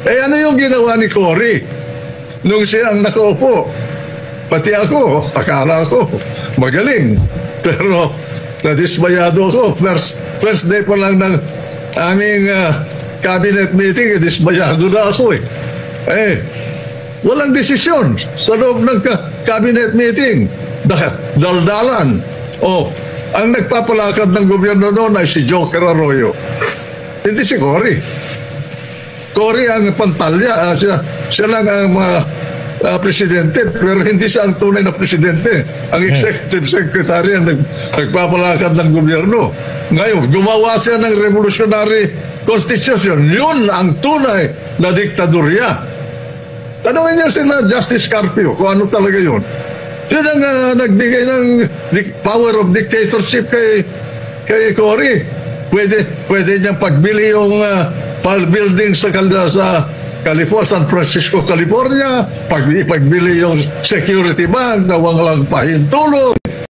Eh ano yung ginawa ni Cory nung siya ang nakaupo? Pati ako, akala ko, magaling. Pero nadismayado ako. First day pa lang ng aming cabinet meeting, dismayado na ako walang desisyon sa loob ng cabinet meeting. Daldalan. Ang nagpapalakad ng gobyerno noon ay si Joker Arroyo. Hindi si Cory. Cory ang pantalya. Siya lang ang presidente, pero hindi siya ang tunay na presidente. Ang executive secretary ang nagpapalakad ng gobyerno. Ngayon, gumawa siya ng revolutionary constitution. Yun ang tunay na diktadurya. Tanungin niyo sila Justice Carpio kung ano talaga yun. Yun ang nagbigay ng power of dictatorship kay Cory. Pwede niyang pagbili yung building sa San Francisco, California, pagbili yung security bank na walang pahintulot,